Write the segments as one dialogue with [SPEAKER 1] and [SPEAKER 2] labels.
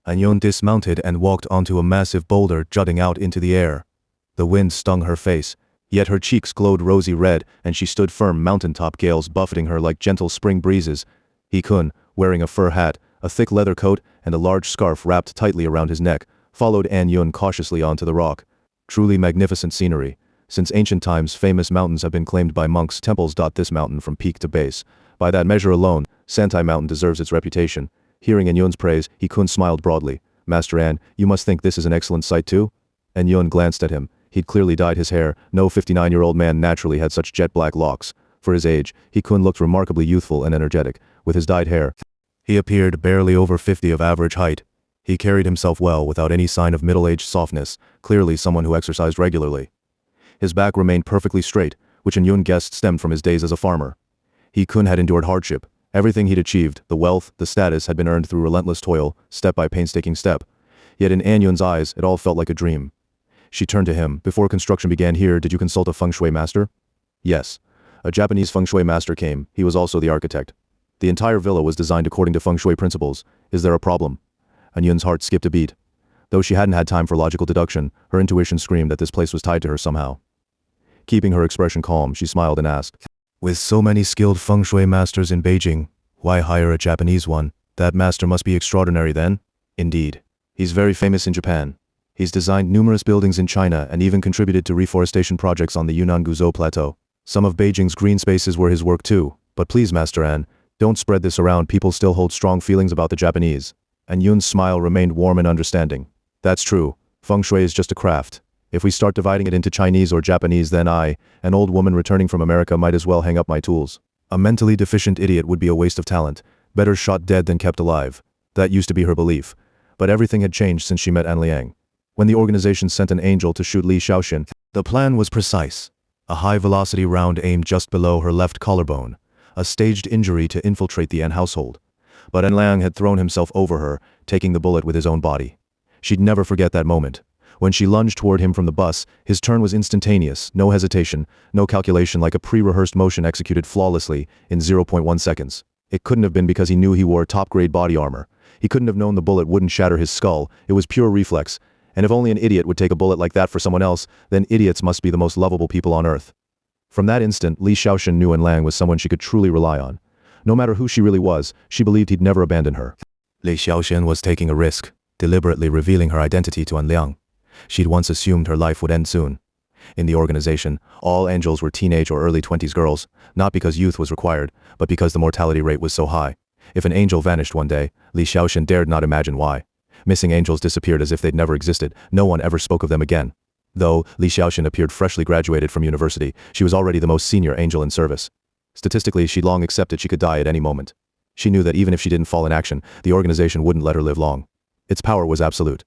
[SPEAKER 1] Anyun dismounted and walked onto a massive boulder jutting out into the air. The wind stung her face, yet her cheeks glowed rosy red and she stood firm, mountaintop gales buffeting her like gentle spring breezes. He-kun, wearing a fur hat, a thick leather coat, and a large scarf wrapped tightly around his neck, followed Anyun cautiously onto the rock. Truly magnificent scenery. Since ancient times, famous mountains have been claimed by monks' temples. This mountain from peak to base. By that measure alone, Santai Mountain deserves its reputation. Hearing Anyun's praise, He-kun smiled broadly. Master An, you must think this is an excellent sight too? Anyun glanced at him. He'd clearly dyed his hair. No 59-year-old man naturally had such jet black locks. For his age, He-kun looked remarkably youthful and energetic. With his dyed hair, he appeared barely over 50 of average height. He carried himself well without any sign of middle-aged softness, clearly someone who exercised regularly. His back remained perfectly straight, which Anyun guessed stemmed from his days as a farmer. He-kun had endured hardship. Everything he'd achieved, the wealth, the status, had been earned through relentless toil, step by painstaking step. Yet in Anyun's eyes, it all felt like a dream. She turned to him. Before construction began here, did you consult a Feng Shui master? Yes. A Japanese Feng Shui master came. He was also the architect. The entire villa was designed according to Feng Shui principles. Is there a problem? Anyun's heart skipped a beat. Though she hadn't had time for logical deduction, her intuition screamed that this place was tied to her somehow. Keeping her expression calm, she smiled and asked, with so many skilled Feng Shui masters in Beijing, why hire a Japanese one? That master must be extraordinary then? Indeed. He's very famous in Japan. He's designed numerous buildings in China and even contributed to reforestation projects on the Yunnan Guizhou Plateau. Some of Beijing's green spaces were his work too. But please, Master An, don't spread this around. People still hold strong feelings about the Japanese. And Yun's smile remained warm and understanding. That's true. Feng Shui is just a craft. If we start dividing it into Chinese or Japanese, then I, an old woman returning from America, might as well hang up my tools. A mentally deficient idiot would be a waste of talent. Better shot dead than kept alive. That used to be her belief. But everything had changed since she met An Liang. When the organization sent an angel to shoot Li Xiaoxin, the plan was precise. A high-velocity round aimed just below her left collarbone. A staged injury to infiltrate the An household. But An Liang had thrown himself over her, taking the bullet with his own body. She'd never forget that moment. When she lunged toward him from the bus, his turn was instantaneous, no hesitation, no calculation, like a pre-rehearsed motion executed flawlessly in 0.1 seconds. It couldn't have been because he knew he wore top-grade body armor. He couldn't have known the bullet wouldn't shatter his skull. It was pure reflex. And if only an idiot would take a bullet like that for someone else, then idiots must be the most lovable people on earth. From that instant, Li Xiaoxin knew An Liang was someone she could truly rely on. No matter who she really was, she believed he'd never abandon her. Li Xiaoxin was taking a risk, deliberately revealing her identity to An Liang. She'd once assumed her life would end soon. In the organization, all angels were teenage or early 20s girls, not because youth was required, but because the mortality rate was so high. If an angel vanished one day, Li Xiaoxin dared not imagine why. Missing angels disappeared as if they'd never existed. No one ever spoke of them again. Though Li Xiaoxin appeared freshly graduated from university, she was already the most senior angel in service. Statistically, she'd long accepted she could die at any moment. She knew that even if she didn't fall in action, the organization wouldn't let her live long. Its power was absolute.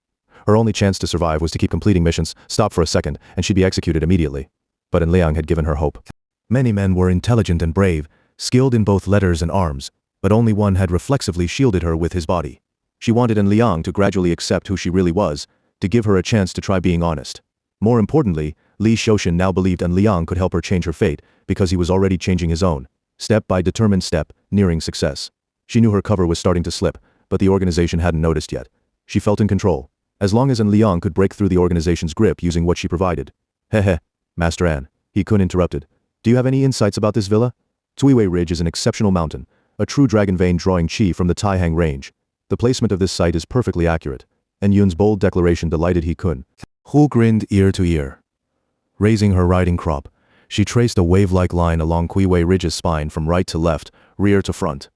[SPEAKER 1] Her only chance to survive was to keep completing missions, stop for a second, and she'd be executed immediately. But An Liang had given her hope. Many men were intelligent and brave, skilled in both letters and arms, but only one had reflexively shielded her with his body. She wanted An Liang to gradually accept who she really was, to give her a chance to try being honest. More importantly, Li Xiaoxin now believed An Liang could help her change her fate, because he was already changing his own, step by determined step, nearing success. She knew her cover was starting to slip, but the organization hadn't noticed yet. She felt in control. As long as An Liang could break through the organization's grip using what she provided. Heh, Master An, He-kun interrupted. Do you have any insights about this villa? Tuiwei Ridge is an exceptional mountain, a true dragon vein drawing chi from the Taihang Range. The placement of this site is perfectly accurate. And Yun's bold declaration delighted He-kun. Hu grinned ear to ear. Raising her riding crop, she traced a wave-like line along Tuiwei Ridge's spine from right to left, rear to front.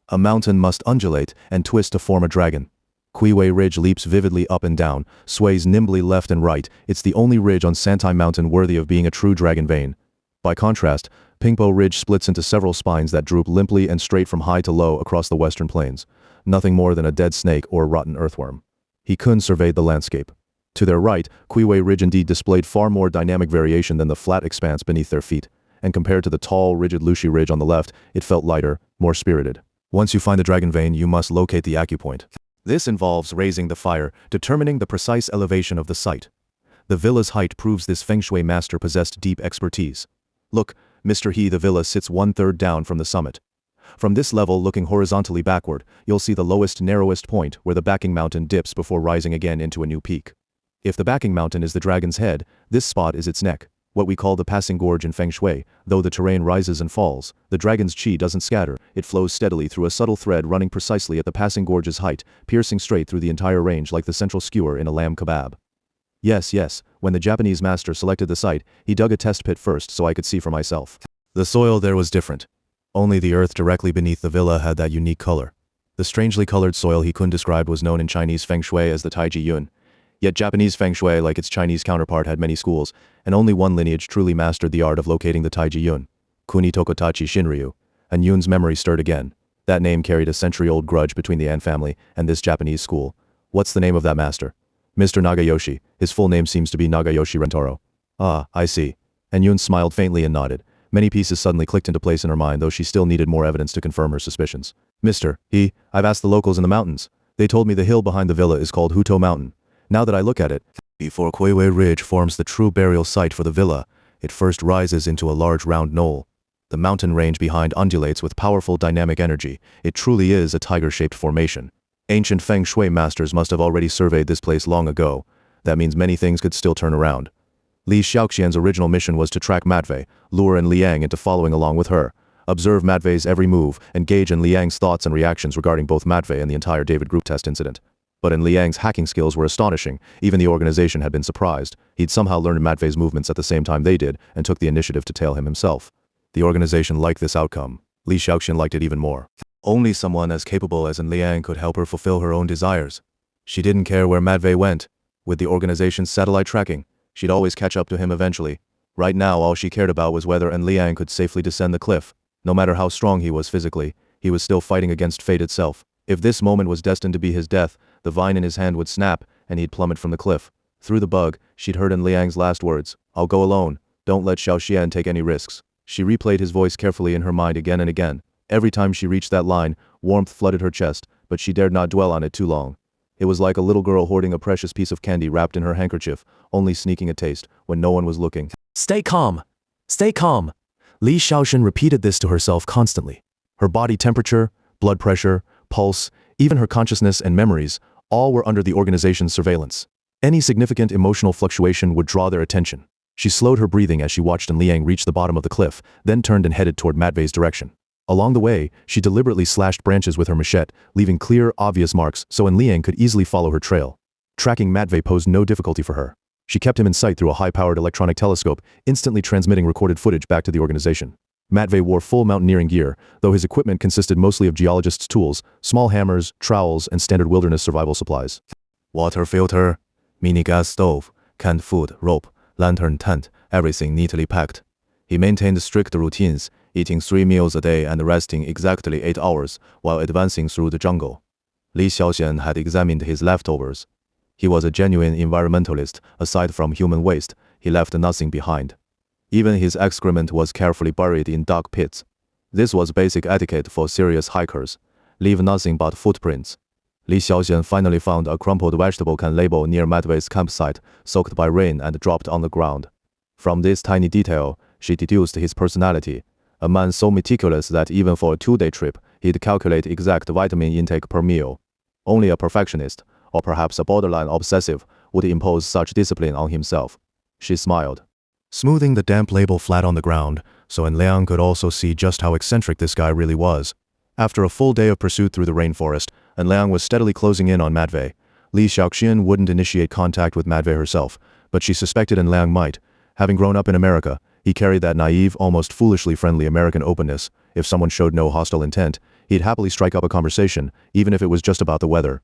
[SPEAKER 1] A mountain must undulate and twist to form a dragon. Tuiwei Ridge leaps vividly up and down, sways nimbly left and right. It's the only ridge on Santai Mountain worthy of being a true dragon vein. By contrast, Pingpo Ridge splits into several spines that droop limply and straight from high to low across the western plains. Nothing more than a dead snake or rotten earthworm. He-kun surveyed the landscape. To their right, Tuiwei Ridge indeed displayed far more dynamic variation than the flat expanse beneath their feet, and compared to the tall, rigid Lushi Ridge on the left, it felt lighter, more spirited. Once you find the dragon vein, you must locate the acupoint. This involves raising the fire, determining the precise elevation of the site. The villa's height proves this Feng Shui master possessed deep expertise. Look, Mr. He, the villa sits 1/3 down from the summit. From this level, looking horizontally backward, you'll see the lowest, narrowest point where the backing mountain dips before rising again into a new peak. If the backing mountain is the dragon's head, this spot is its neck, what we call the passing gorge in Feng Shui. Though the terrain rises and falls, the dragon's qi doesn't scatter, it flows steadily through a subtle thread running precisely at the passing gorge's height, piercing straight through the entire range like the central skewer in a lamb kebab. Yes, when the Japanese master selected the site, he dug a test pit first so I could see for myself. The soil there was different. Only the earth directly beneath the villa had that unique color. The strangely colored soil he couldn't describe was known in Chinese Feng Shui as the Taiji Yun. Yet Japanese Feng Shui, like its Chinese counterpart, had many schools, and only one lineage truly mastered the art of locating the Taiji Yun, Kuni Tokotachi Shinryu. And Yun's memory stirred again. That name carried a century-old grudge between the An family and this Japanese school. What's the name of that master? Mr. Nagayoshi. His full name seems to be Nagayoshi Rentaro. Ah, I see. And Yun smiled faintly and nodded. Many pieces suddenly clicked into place in her mind, though she still needed more evidence to confirm her suspicions. I've asked the locals in the mountains. They told me the hill behind the villa is called Huto Mountain. Now that I look at it, before Kuiwei Ridge forms the true burial site for the villa, it first rises into a large round knoll. The mountain range behind undulates with powerful dynamic energy. It truly is a tiger-shaped formation. Ancient Feng Shui masters must have already surveyed this place long ago. That means many things could still turn around. Li Xiaoxian's original mission was to track Matvei, lure in Liang into following along with her, observe Matvei's every move, and gauge in Liang's thoughts and reactions regarding both Matvei and the entire David group test incident. But in Liang's hacking skills were astonishing. Even the organization had been surprised. He'd somehow learned Matvei's movements at the same time they did, and took the initiative to tail him himself. The organization liked this outcome. Li Xiaoxian liked it even more. Only someone as capable as Liang could help her fulfill her own desires. She didn't care where Matvei went. With the organization's satellite tracking, she'd always catch up to him eventually. Right now, all she cared about was whether Liang could safely descend the cliff. No matter how strong he was physically, he was still fighting against fate itself. If this moment was destined to be his death, the vine in his hand would snap, and he'd plummet from the cliff. Through the bug, she'd heard Liang's last words, "I'll go alone. Don't let Xiaoxian take any risks." She replayed his voice carefully in her mind again and again. Every time she reached that line, warmth flooded her chest, but she dared not dwell on it too long. It was like a little girl hoarding a precious piece of candy wrapped in her handkerchief, only sneaking a taste when no one was looking. Stay calm. Stay calm. Li Xiaoxian repeated this to herself constantly. Her body temperature, blood pressure, pulse, even her consciousness and memories, all were under the organization's surveillance. Any significant emotional fluctuation would draw their attention. She slowed her breathing as she watched Liang reach the bottom of the cliff, then turned and headed toward Matvei's direction. Along the way, she deliberately slashed branches with her machete, leaving clear, obvious marks so Liang could easily follow her trail. Tracking Matvei posed no difficulty for her. She kept him in sight through a high-powered electronic telescope, instantly transmitting recorded footage back to the organization. Matvei wore full mountaineering gear, though his equipment consisted mostly of geologists' tools, small hammers, trowels, and standard wilderness survival supplies. Water filter, mini gas stove, canned food, rope, lantern, tent, everything neatly packed. He maintained strict routines, eating 3 meals a day and resting exactly 8 hours while advancing through the jungle. Li Xiaoxian had examined his leftovers. He was a genuine environmentalist. Aside from human waste, he left nothing behind. Even his excrement was carefully buried in dark pits. This was basic etiquette for serious hikers. Leave nothing but footprints. Li Xiaoxian finally found a crumpled vegetable can label near Matvei's campsite, soaked by rain and dropped on the ground. From this tiny detail, she deduced his personality. A man so meticulous that even for a 2-day trip, he'd calculate exact vitamin intake per meal. Only a perfectionist, or perhaps a borderline obsessive, would impose such discipline on himself. She smiled, smoothing the damp label flat on the ground, so Liang could also see just how eccentric this guy really was. After a full day of pursuit through the rainforest, Liang was steadily closing in on Matvei. Li Xiaoxian wouldn't initiate contact with Matvei herself, but she suspected Liang might. Having grown up in America, he carried that naive, almost foolishly friendly American openness. If someone showed no hostile intent, he'd happily strike up a conversation, even if it was just about the weather.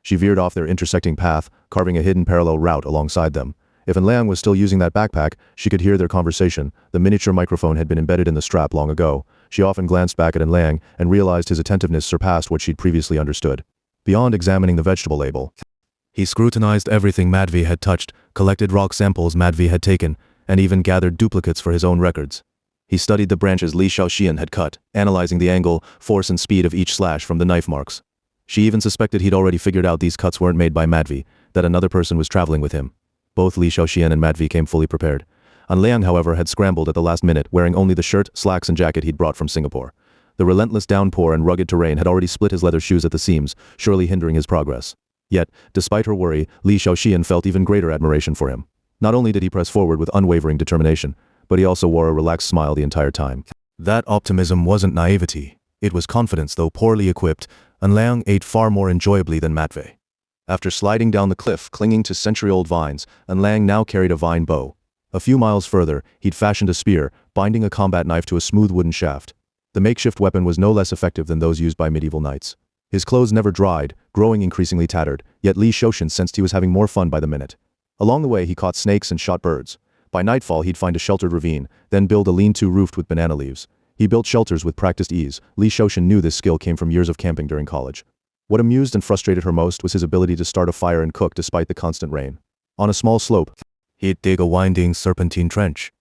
[SPEAKER 1] She veered off their intersecting path, carving a hidden parallel route alongside them. If Liang was still using that backpack, she could hear their conversation. The miniature microphone had been embedded in the strap long ago. She often glanced back at Liang and realized his attentiveness surpassed what she'd previously understood. Beyond examining the vegetable label, he scrutinized everything Matvei had touched, collected rock samples Matvei had taken, and even gathered duplicates for his own records. He studied the branches Li Xiaoxian had cut, analyzing the angle, force and speed of each slash from the knife marks. She even suspected he'd already figured out these cuts weren't made by Matvei, that another person was traveling with him. Both Li Xiaoxian and Matvei came fully prepared. Liang, however, had scrambled at the last minute, wearing only the shirt, slacks and jacket he'd brought from Singapore. The relentless downpour and rugged terrain had already split his leather shoes at the seams, surely hindering his progress. Yet, despite her worry, Li Shaoxian felt even greater admiration for him. Not only did he press forward with unwavering determination, but he also wore a relaxed smile the entire time. That optimism wasn't naivety. It was confidence, though poorly equipped, and Liang ate far more enjoyably than Matvei. After sliding down the cliff, clinging to century-old vines, and Liang now carried a vine bow. A few miles further, he'd fashioned a spear, binding a combat knife to a smooth wooden shaft. The makeshift weapon was no less effective than those used by medieval knights. His clothes never dried, growing increasingly tattered, yet Li Shaoxian sensed he was having more fun by the minute. Along the way he caught snakes and shot birds. By nightfall he'd find a sheltered ravine, then build a lean-to roofed with banana leaves. He built shelters with practiced ease. Li Shaoxian knew this skill came from years of camping during college. What amused and frustrated her most was his ability to start a fire and cook despite the constant rain. On a small slope, he'd dig a winding serpentine trench.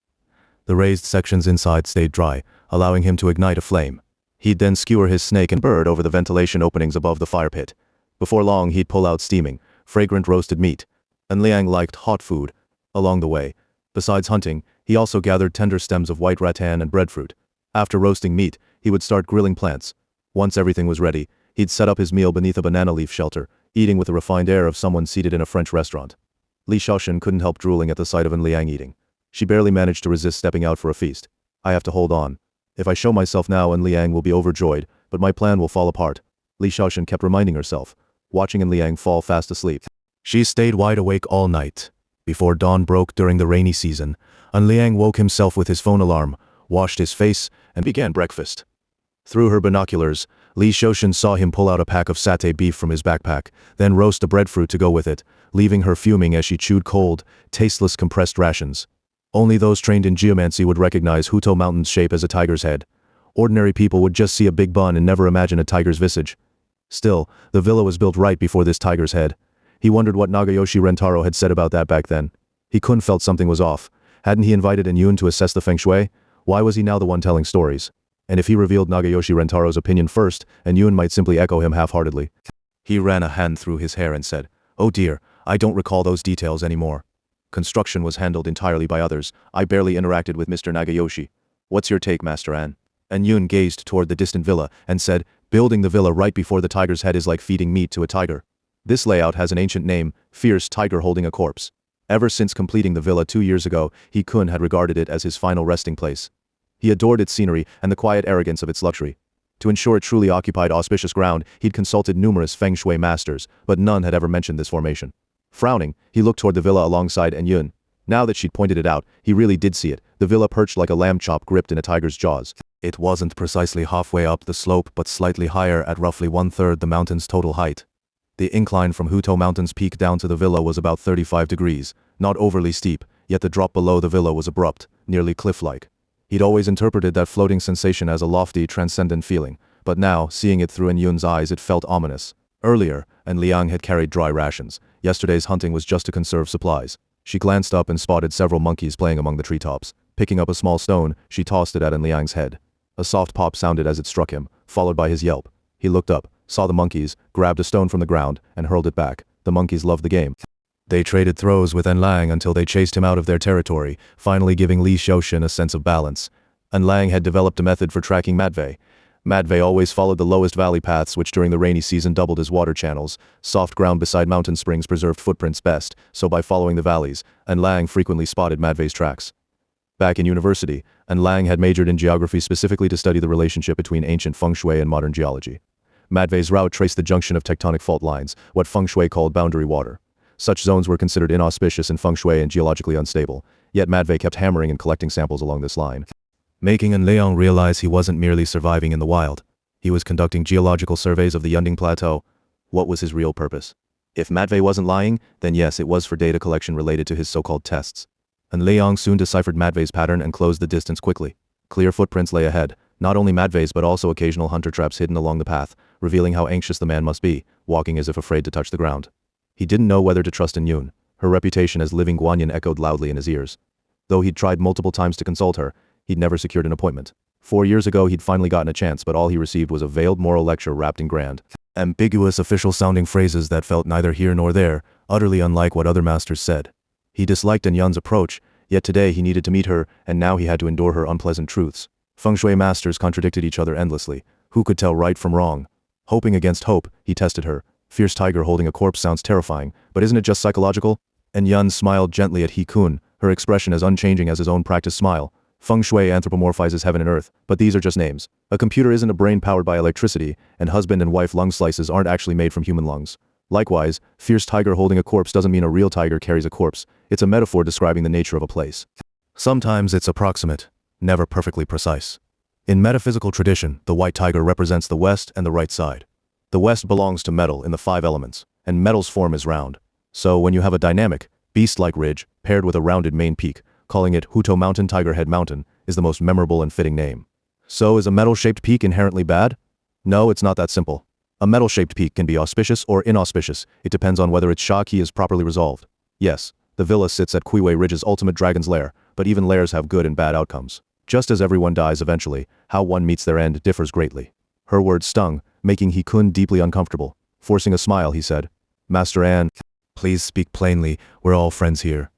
[SPEAKER 1] The raised sections inside stayed dry, allowing him to ignite a flame. He'd then skewer his snake and bird over the ventilation openings above the fire pit. Before long he'd pull out steaming, fragrant roasted meat. And Liang liked hot food. Along the way, besides hunting, he also gathered tender stems of white rattan and breadfruit. After roasting meat, he would start grilling plants. Once everything was ready, he'd set up his meal beneath a banana leaf shelter, eating with the refined air of someone seated in a French restaurant. Li Shaoxian couldn't help drooling at the sight of Liang eating. She barely managed to resist stepping out for a feast. I have to hold on. If I show myself now, Liang will be overjoyed, but my plan will fall apart. Li Shaoxian kept reminding herself, watching Liang fall fast asleep. She stayed wide awake all night. Before dawn broke during the rainy season, Liang woke himself with his phone alarm, washed his face, and began breakfast. Through her binoculars, Li Shaoxian saw him pull out a pack of satay beef from his backpack, then roast a breadfruit to go with it, leaving her fuming as she chewed cold, tasteless compressed rations. Only those trained in geomancy would recognize Hutou Mountain's shape as a tiger's head. Ordinary people would just see a big bun and never imagine a tiger's visage. Still, the villa was built right before this tiger's head. He wondered what Nagayoshi Rentaro had said about that back then. He couldn't felt something was off. Hadn't he invited Yun to assess the Feng Shui? Why was he now the one telling stories? And if he revealed Nagayoshi Rentaro's opinion first, Yun might simply echo him half-heartedly. He ran a hand through his hair and said, "Oh dear, I don't recall those details anymore. Construction was handled entirely by others. I barely interacted with Mr. Nagayoshi. What's your take, Master An?" And Yun gazed toward the distant villa and said, "Building the villa right before the tiger's head is like feeding meat to a tiger. This layout has an ancient name, fierce tiger holding a corpse. Ever since completing the villa 2 years ago, He-kun had regarded it as his final resting place. He adored its scenery and the quiet arrogance of its luxury. To ensure it truly occupied auspicious ground, he'd consulted numerous Feng Shui masters, but none had ever mentioned this formation. Frowning, he looked toward the villa alongside Yun. Now that she'd pointed it out, he really did see it, the villa perched like a lamb chop gripped in a tiger's jaws. It wasn't precisely halfway up the slope but slightly higher at roughly 1/3 the mountain's total height. The incline from Hutou Mountain's peak down to the villa was about 35 degrees, not overly steep, yet the drop below the villa was abrupt, nearly cliff-like. He'd always interpreted that floating sensation as a lofty, transcendent feeling, but now, seeing it through Yun's eyes, it felt ominous. Earlier, Liang had carried dry rations. Yesterday's hunting was just to conserve supplies. She glanced up and spotted several monkeys playing among the treetops. Picking up a small stone, she tossed it at Liang's head. A soft pop sounded as it struck him, followed by his yelp. He looked up, saw the monkeys, grabbed a stone from the ground, and hurled it back. The monkeys loved the game. They traded throws with Liang until they chased him out of their territory, finally giving Li Shaoxian a sense of balance. Liang had developed a method for tracking Matvei. Matvei always followed the lowest valley paths, which during the rainy season doubled as water channels. Soft ground beside mountain springs preserved footprints best, so by following the valleys, Liang frequently spotted Matvei's tracks. Back in university, Liang had majored in geography specifically to study the relationship between ancient Feng Shui and modern geology. Matvei's route traced the junction of tectonic fault lines, what Feng Shui called boundary water. Such zones were considered inauspicious in Feng Shui and geologically unstable, yet Matvei kept hammering and collecting samples along this line, making Liang realize he wasn't merely surviving in the wild. He was conducting geological surveys of the Yunding Plateau. What was his real purpose? If Matvei wasn't lying, then yes, it was for data collection related to his so-called tests. Liang soon deciphered Matvei's pattern and closed the distance quickly. Clear footprints lay ahead, not only Matvei's but also occasional hunter traps hidden along the path, revealing how anxious the man must be, walking as if afraid to touch the ground. He didn't know whether to trust Yun. Her reputation as living Guanyin echoed loudly in his ears. Though he'd tried multiple times to consult her, he'd never secured an appointment. 4 years ago he'd finally gotten a chance, but all he received was a veiled moral lecture wrapped in grand, ambiguous official-sounding phrases that felt neither here nor there, utterly unlike what other masters said. He disliked Yun's approach, yet today he needed to meet her, and now he had to endure her unpleasant truths. Feng Shui masters contradicted each other endlessly. Who could tell right from wrong? Hoping against hope, he tested her. Fierce tiger holding a corpse sounds terrifying, but isn't it just psychological? And Yun smiled gently at He Kun, her expression as unchanging as his own practiced smile. Feng Shui anthropomorphizes heaven and earth, but these are just names. A computer isn't a brain powered by electricity, and husband and wife lung slices aren't actually made from human lungs. Likewise, fierce tiger holding a corpse doesn't mean a real tiger carries a corpse. It's a metaphor describing the nature of a place. Sometimes it's approximate, never perfectly precise. In metaphysical tradition, the white tiger represents the west and the right side. The west belongs to metal in the 5 elements, and metal's form is round. So when you have a dynamic, beast-like ridge, paired with a rounded main peak, calling it Huto Mountain Tiger Head Mountain is the most memorable and fitting name. So is a metal-shaped peak inherently bad? No, it's not that simple. A metal-shaped peak can be auspicious or inauspicious. It depends on whether its Sha key is properly resolved. Yes, the villa sits at Kuiwei Ridge's ultimate dragon's lair, but even lairs have good and bad outcomes. Just as everyone dies eventually, how one meets their end differs greatly. Her words stung, making He Kun deeply uncomfortable. Forcing a smile, he said, Master An, please speak plainly, we're all friends here.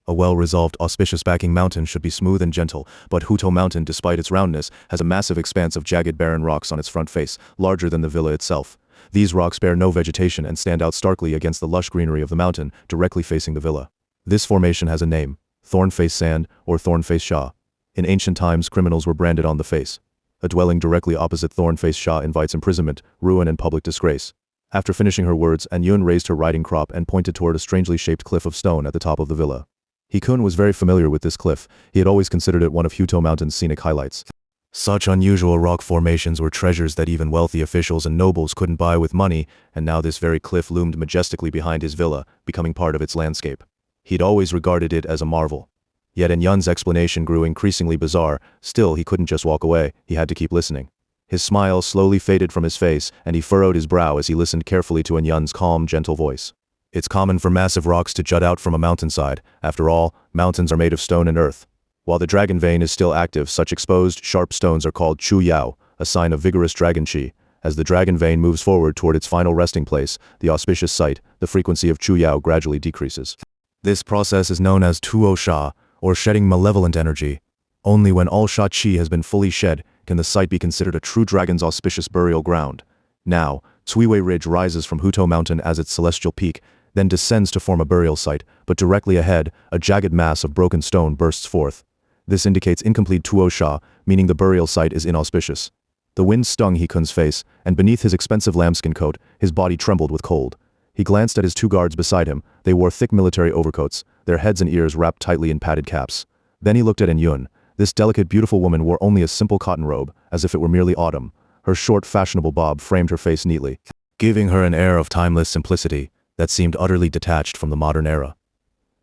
[SPEAKER 1] A well-resolved, auspicious backing mountain should be smooth and gentle, but Huto Mountain, despite its roundness, has a massive expanse of jagged barren rocks on its front face, larger than the villa itself. These rocks bear no vegetation and stand out starkly against the lush greenery of the mountain, directly facing the villa. This formation has a name, Thorn-Face Sand or Thorn-Face Sha. In ancient times, criminals were branded on the face. A dwelling directly opposite Thorn-Face Sha invites imprisonment, ruin and public disgrace. After finishing her words, Anyun raised her riding crop and pointed toward a strangely shaped cliff of stone at the top of the villa. He Kun was very familiar with this cliff. He had always considered it one of Huto Mountain's scenic highlights. Such unusual rock formations were treasures that even wealthy officials and nobles couldn't buy with money, and now this very cliff loomed majestically behind his villa, becoming part of its landscape. He'd always regarded it as a marvel. Yet Yun's explanation grew increasingly bizarre. Still, he couldn't just walk away. He had to keep listening. His smile slowly faded from his face, and he furrowed his brow as he listened carefully to Yun's calm, gentle voice. It's common for massive rocks to jut out from a mountainside. After all, mountains are made of stone and earth. While the dragon vein is still active, such exposed, sharp stones are called Chu Yao, a sign of vigorous dragon qi. As the dragon vein moves forward toward its final resting place, the auspicious site, the frequency of Chu Yao gradually decreases. This process is known as Tuo Sha, or shedding malevolent energy. Only when all Sha Qi has been fully shed can the site be considered a true dragon's auspicious burial ground. Now, Cuiwei Ridge rises from Huto Mountain as its celestial peak, then descends to form a burial site, but directly ahead, a jagged mass of broken stone bursts forth. This indicates incomplete Tuo Sha, meaning the burial site is inauspicious. The wind stung He Kun's face, and beneath his expensive lambskin coat, his body trembled with cold. He glanced at his 2 guards beside him. They wore thick military overcoats, their heads and ears wrapped tightly in padded caps. Then he looked at Yun. This delicate, beautiful woman wore only a simple cotton robe, as if it were merely autumn. Her short, fashionable bob framed her face neatly, giving her an air of timeless simplicity that seemed utterly detached from the modern era.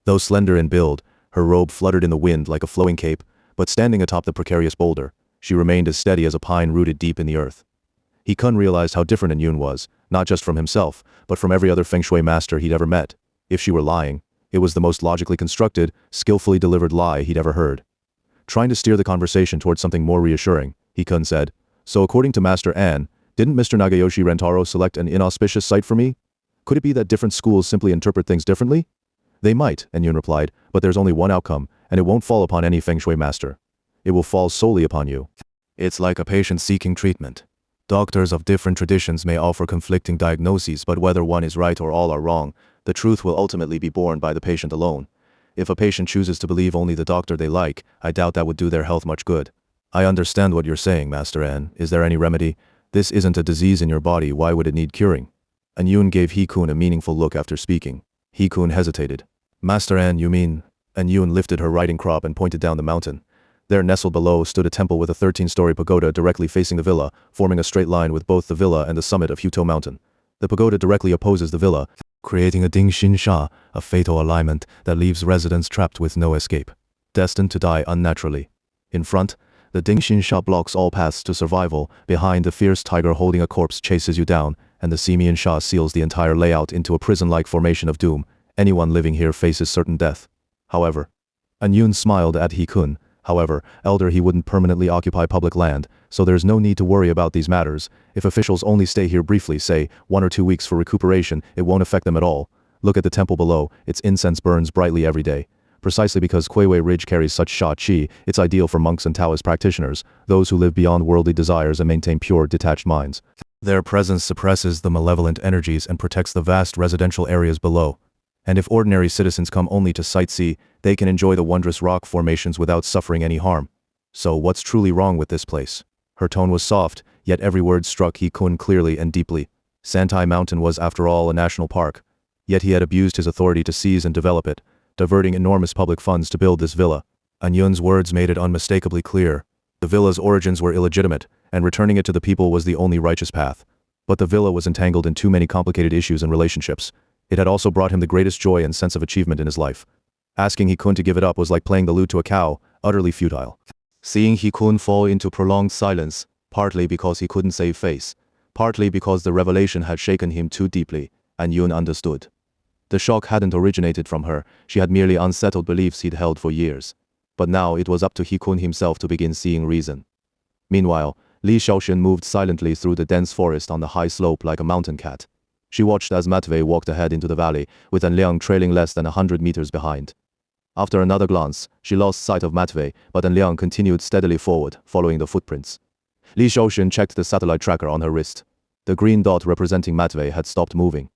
[SPEAKER 1] Though slender in build, her robe fluttered in the wind like a flowing cape, but standing atop the precarious boulder, she remained as steady as a pine rooted deep in the earth. He Kun realized how different Yun was, not just from himself, but from every other Feng Shui master he'd ever met. If she were lying, it was the most logically constructed, skillfully delivered lie he'd ever heard. Trying to steer the conversation towards something more reassuring, He Kun said, "So according to Master An, didn't Mr. Nagayoshi Rentaro select an inauspicious site for me? Could it be that different schools simply interpret things differently?" "They might," Yun replied, "but there's only one outcome, and it won't fall upon any Feng Shui master. It will fall solely upon you. It's like a patient seeking treatment. Doctors of different traditions may offer conflicting diagnoses, but whether one is right or all are wrong, the truth will ultimately be borne by the patient alone. If a patient chooses to believe only the doctor they like, I doubt that would do their health much good." "I understand what you're saying, Master An. Is there any remedy? This isn't a disease in your body, why would it need curing?" And Yun gave He Kun a meaningful look after speaking. He Kun hesitated. "Master An, you mean?" And Yun lifted her riding crop and pointed down the mountain. There, nestled below, stood a temple with a 13-story pagoda directly facing the villa, forming a straight line with both the villa and the summit of Huto Mountain. The pagoda directly opposes the villa, creating a Ding Xin Sha, a fatal alignment that leaves residents trapped with no escape, destined to die unnaturally. In front, the Ding Xin Sha blocks all paths to survival. Behind, the fierce tiger holding a corpse chases you down, and the Simian Sha seals the entire layout into a prison-like formation of doom. Anyone living here faces certain death. However, Anyun smiled at He Kun. However, Elder, he wouldn't permanently occupy public land, so there's no need to worry about these matters. If officials only stay here briefly, say 1 or 2 weeks for recuperation, it won't affect them at all. Look at the temple below, its incense burns brightly every day. Precisely because Kuiwei Ridge carries such sha qi, it's ideal for monks and Taoist practitioners, those who live beyond worldly desires and maintain pure, detached minds. Their presence suppresses the malevolent energies and protects the vast residential areas below. And if ordinary citizens come only to sightsee, they can enjoy the wondrous rock formations without suffering any harm. So what's truly wrong with this place? Her tone was soft, yet every word struck He Kun clearly and deeply. Santai Mountain was, after all, a national park. Yet he had abused his authority to seize and develop it, diverting enormous public funds to build this villa. An Yun's words made it unmistakably clear. The villa's origins were illegitimate, and returning it to the people was the only righteous path. But the villa was entangled in too many complicated issues and relationships. It had also brought him the greatest joy and sense of achievement in his life. Asking He Kun to give it up was like playing the lute to a cow, utterly futile. Seeing He Kun fall into prolonged silence, partly because he couldn't save face, partly because the revelation had shaken him too deeply, An Yun understood. The shock hadn't originated from her, she had merely unsettled beliefs he'd held for years. But now it was up to He Kun himself to begin seeing reason. Meanwhile, Li Xiaoxun moved silently through the dense forest on the high slope like a mountain cat. She watched as Matvei walked ahead into the valley, with An Liang trailing less than 100 meters behind. After another glance, she lost sight of Matvei, but An Liang continued steadily forward, following the footprints. Li Xiaoxun checked the satellite tracker on her wrist. The green dot representing Matvei had stopped moving.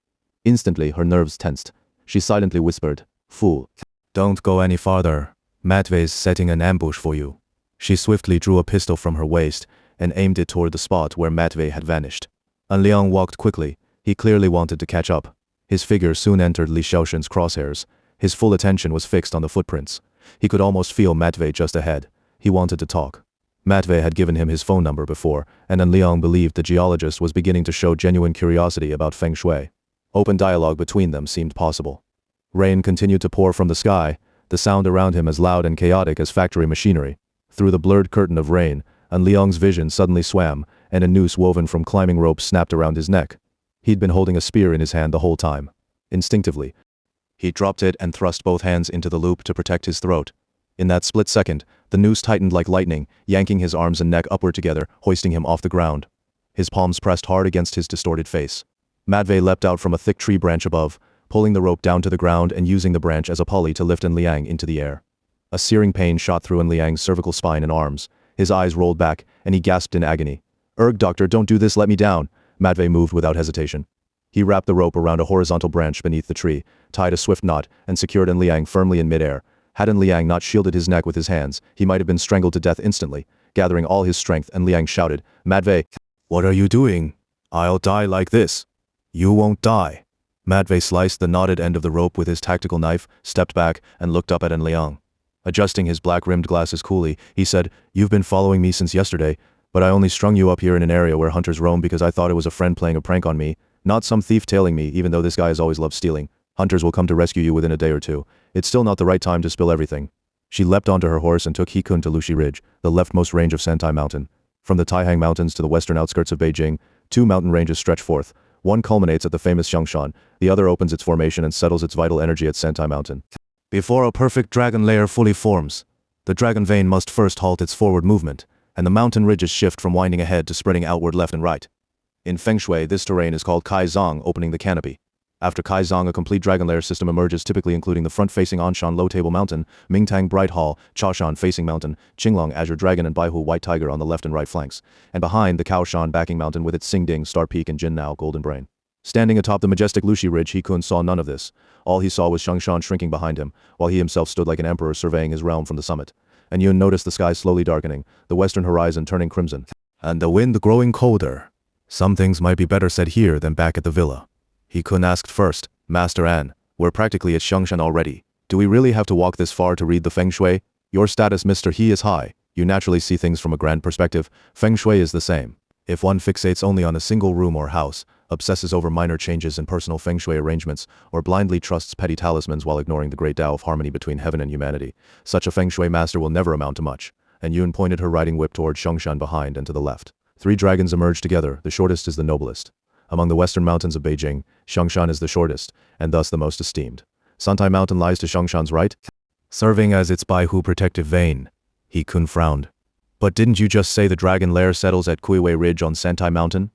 [SPEAKER 1] Instantly, her nerves tensed. She silently whispered, "Fool. Don't go any farther. Matvei's setting an ambush for you." She swiftly drew a pistol from her waist and aimed it toward the spot where Matvei had vanished. An Liang walked quickly. He clearly wanted to catch up. His figure soon entered Li Xiaoxun's crosshairs. His full attention was fixed on the footprints. He could almost feel Matvei just ahead. He wanted to talk. Matvei had given him his phone number before, and An Liang believed the geologist was beginning to show genuine curiosity about Feng Shui. Open dialogue between them seemed possible. Rain continued to pour from the sky, the sound around him as loud and chaotic as factory machinery. Through the blurred curtain of rain, An Liang's vision suddenly swam, and a noose woven from climbing ropes snapped around his neck. He'd been holding a spear in his hand the whole time. Instinctively, he dropped it and thrust both hands into the loop to protect his throat. In that split second, the noose tightened like lightning, yanking his arms and neck upward together, hoisting him off the ground. His palms pressed hard against his distorted face. Matvei leapt out from a thick tree branch above, pulling the rope down to the ground and using the branch as a pulley to lift An Liang into the air. A searing pain shot through An Liang's cervical spine and arms. His eyes rolled back, and he gasped in agony. Doctor, don't do this, let me down." Matvei moved without hesitation. He wrapped the rope around a horizontal branch beneath the tree, tied a swift knot, and secured An Liang firmly in midair. Had An Liang not shielded his neck with his hands, he might have been strangled to death instantly. Gathering all his strength, An Liang shouted, "Matvei, what are you doing? I'll die like this." "You won't die." Matvei sliced the knotted end of the rope with his tactical knife, stepped back, and looked up at An Liang. Adjusting his black-rimmed glasses coolly, he said, "You've been following me since yesterday, but I only strung you up here in an area where hunters roam because I thought it was a friend playing a prank on me, not some thief tailing me, even though this guy has always loved stealing. Hunters will come to rescue you within a day or two. It's still not the right time to spill everything." She leapt onto her horse and took He Kun to Lushi Ridge, the leftmost range of Santai Mountain. From the Taihang Mountains to the western outskirts of Beijing, two mountain ranges stretch forth. One culminates at the famous Xiangshan, the other opens its formation and settles its vital energy at Santai Mountain. Before a perfect dragon lair fully forms, the dragon vein must first halt its forward movement, and the mountain ridges shift from winding ahead to spreading outward left and right. In Feng Shui, this terrain is called Kai Zong, opening the canopy. After Kai Zong, a complete dragon lair system emerges, typically including the front-facing Anshan Low Table Mountain, Mingtang Bright Hall, Chaoshan Facing Mountain, Qinglong Azure Dragon and Baihu White Tiger on the left and right flanks, and behind the Kaoshan Backing Mountain with its Xingding Star Peak and Jinnao Golden Brain. Standing atop the majestic Lushi Ridge, He Kun saw none of this. All he saw was Xiangshan shrinking behind him, while he himself stood like an emperor surveying his realm from the summit. And Yun noticed the sky slowly darkening, the western horizon turning crimson, and the wind growing colder. Some things might be better said here than back at the villa. He Kun asked first, "Master An, we're practically at Xiangshan already. Do we really have to walk this far to read the Feng Shui? Your status, Mr. He, is high. You naturally see things from a grand perspective. Feng Shui is the same. If one fixates only on a single room or house, obsesses over minor changes in personal Feng Shui arrangements, or blindly trusts petty talismans while ignoring the great Tao of harmony between heaven and humanity, such a Feng Shui master will never amount to much." And Yun pointed her riding whip toward Xiangshan behind and to the left. Three dragons emerged together, the shortest is the noblest. Among the western mountains of Beijing, Xiangshan is the shortest, and thus the most esteemed. Santai Mountain lies to Xiangshan's right, serving as its Baihu protective vein. He Kun frowned. "But didn't you just say the dragon lair settles at Kuiwei Ridge on Santai Mountain?